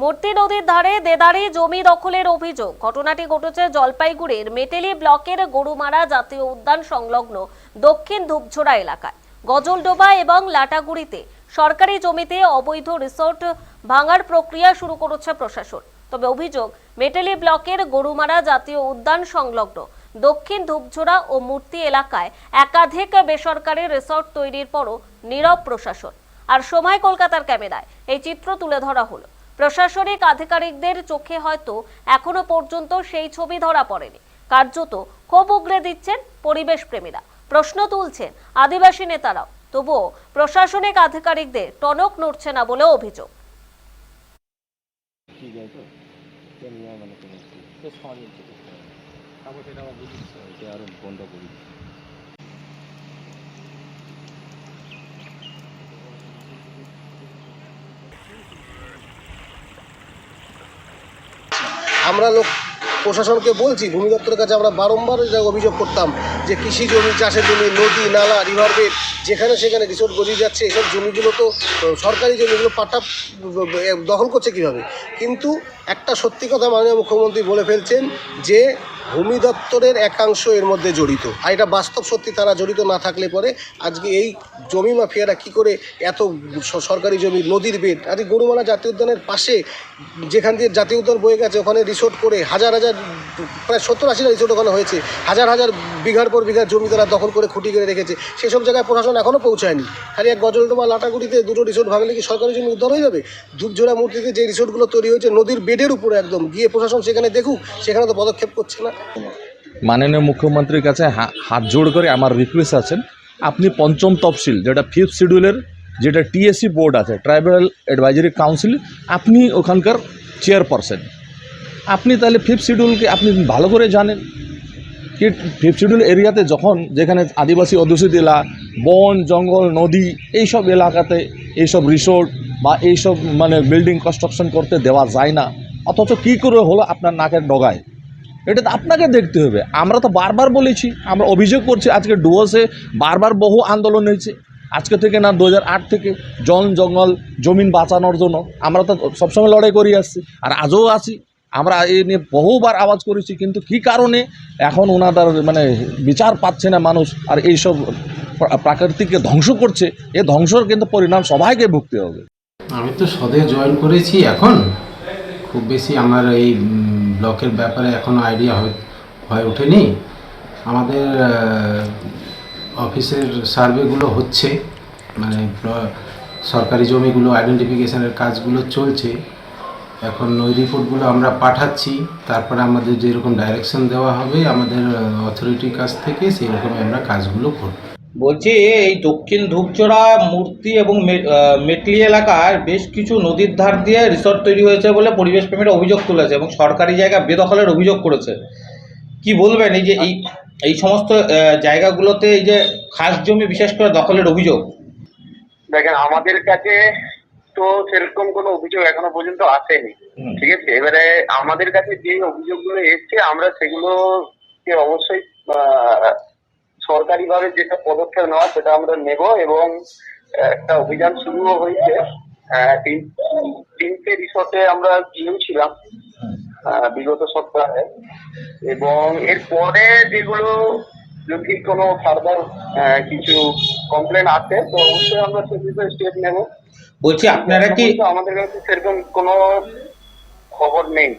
মূর্তি নদীর ধারে দেদারে জমি দখলের অভিযোগ। ঘটনাটি ঘটেছে জলপাইগুড়ির মেটেলি ব্লকের গরুমারা জাতীয় উদ্যান সংলগ্ন দক্ষিণ ধূপঝোড়া এলাকায়। গজলডোবা এবং লাটাগুড়িতে সরকারি জমিতে অবৈধ রিসোর্ট ভাঙার প্রক্রিয়া শুরু করেছে প্রশাসন। তবে অভিযোগ, মেটেলি ব্লকের গরুমারা জাতীয় উদ্যান সংলগ্ন দক্ষিণ ধূপঝোড়া ও মূর্তি এলাকায় একাধিক বেসরকারি রিসোর্ট তৈরির পরও নীরব প্রশাসন। আর সময় কলকাতার ক্যামেরায় এই চিত্র তুলে ধরা হলো। প্রশাসনিক আধিকারিকদের চোখে হয়তো এখনো পর্যন্ত সেই ছবি ধরা পড়েনি। কার্যত ক্ষোভ উগরে দিচ্ছেন পরিবেশ প্রেমীরা, প্রশ্ন তুলছেন আদিবাসী নেতারাও। তবুও প্রশাসনিক আধিকারিকদের টনক নড়ছে না বলে অভিযোগ। আমরা প্রশাসনকে বলছি, ভূমি দপ্তরের কাছে আমরা বারংবার অভিযোগ করতাম যে কৃষি জমি, চাষের জমি, নদী নালা, রিভার বেড যেখানে সেখানে রিসোর্ট গড়িয়ে যাচ্ছে। এসব জমিগুলো তো সরকারি জমিগুলো পাট্টা দখল করছে কীভাবে। কিন্তু একটা সত্যি কথা মাননীয় মুখ্যমন্ত্রী বলে ফেলছেন যে ভূমি দপ্তরের একাংশ এর মধ্যে জড়িত। আর এটা বাস্তব সত্যি, তারা জড়িত না থাকলে পরে আজকে এই জমি মাফিয়ারা কী করে এত সরকারি জমি, নদীর বেড, আজকে গরুমারা জাতীয় উদ্যানের পাশে যেখান দিয়ে জাতীয় উদ্যান বয়ে গেছে ওখানে রিসোর্ট করে হাজার হাজার, প্রায় 70-80টা রিসোর্ট ওখানে হয়েছে। হাজার হাজার বিঘার পর বিঘার জমি তারা দখল করে খুঁটি করে রেখেছে। সেসব জায়গায় প্রশাসন এখনও পৌঁছায়নি। খালি এক গজলডোবা লাটাগুড়িতে দুটো রিসোর্ট ভাঙলে কি সরকারি জমি উদ্ধার হয়ে যাবে? ধূপঝোড়া মূর্তিতে যে রিসোর্টগুলো তৈরি হয়েছে নদীর বেডের উপরে একদম, গিয়ে প্রশাসন সেখানে দেখুক, সেখানে তো পদক্ষেপ করছে না। মাননীয় মুখ্যমন্ত্রীর কাছে হাত জোড় করে আমার রিকোয়েস্ট আছেন, আপনি পঞ্চম তফসিল যেটা 5th শিডিউলের যেটা টিএসসি বোর্ড আছে, ট্রাইবাল অ্যাডভাইজারি কাউন্সিল, আপনি ওখানকার চেয়ারপারসন। আপনি তাহলে 5th শিডিউলকে আপনি ভালো করে জানেন কি 5th শিডিউল এরিয়াতে যখন যেখানে আদিবাসী অধ্যুষিত এলাকা, বন জঙ্গল নদী এইসব এলাকাতে এইসব রিসোর্ট বা এইসব মানে বিল্ডিং কনস্ট্রাকশন করতে দেওয়া যায় না, অথচ কী করে হলো আপনার নাকের ডগায়। এটা তো আপনাকে দেখতে হবে। আমরা তো বারবার বলেছি, আমরা অভিযোগ করছি। আজকে ডুয়ার্সে বারবার বহু আন্দোলন হয়েছে, আজকে থেকে না 2008 থেকে জঙ্গল জমিন বাঁচানোর জন্য আমরা তো সবসময় লড়াই করে আসছি, আর আজও আছি। আমরা এই নিয়ে বহুবার আওয়াজ করেছি, কিন্তু কি কারণে এখন ওনাদের মানে বিচার পাচ্ছে না মানুষ, আর এইসব প্রাকৃতিককে ধ্বংস করছে। এই ধ্বংসর কিন্তু পরিণাম সবাইকে ভুগতে হবে। আমি তো সদে জয়েন করেছি, এখন খুব বেশি আমার এই ব্লকের ব্যাপারে এখনও আইডিয়া হয়ে ওঠেনি। আমাদের অফিসের সার্ভেগুলো হচ্ছে, মানে সরকারি জমিগুলো আইডেন্টিফিকেশনের কাজগুলো চলছে। এখন ওই রিপোর্টগুলো আমরা পাঠাচ্ছি, তারপরে আমাদের যেরকম ডাইরেকশন দেওয়া হবে আমাদের অথরিটির কাছ থেকে, সেই রকমই আমরা কাজগুলো করব। বলছি, এই দক্ষিণ ধূপঝোড়া মূর্তি এবং মেটলি এলাকার বেশ কিছু নদীর ধার দিয়ে রিসোর্ট তৈরি হয়েছে বলে পরিবেশ প্রেমীরা অভিযোগ তুলেছে এবং সরকারি জায়গা বেদখলের অভিযোগ করেছে। কি বলবেন এই যে এই সমস্ত জায়গাগুলোতে এই যে খাস জমি বিশেষ করে দখলের অভিযোগ? দেখেন, আমাদের কাছে তো সেরকম কোনো অভিযোগ এখনো পর্যন্ত আসেনি, ঠিক আছে। এবারে আমাদের কাছে যে অভিযোগগুলো এসছে আমরা সেগুলোকে অবশ্যই সরকারিভাবে যেটা পদক্ষেপ নেওয়া সেটা আমরা নেব, এবং একটা অভিযান শুরুও হয়েছে। 3টে রিসোর্টে আমরা গিয়েছিলাম বিগত সপ্তাহে, এবং এরপরে যেগুলো যদি কোনো ফার্দার কিছু কমপ্লেন আসে তো অবশ্যই আমরা সে বিষয়ে স্টেপ নেব। বলছি, আপনারা কি, আমাদের কাছে সেরকম কোনো খবর নেই।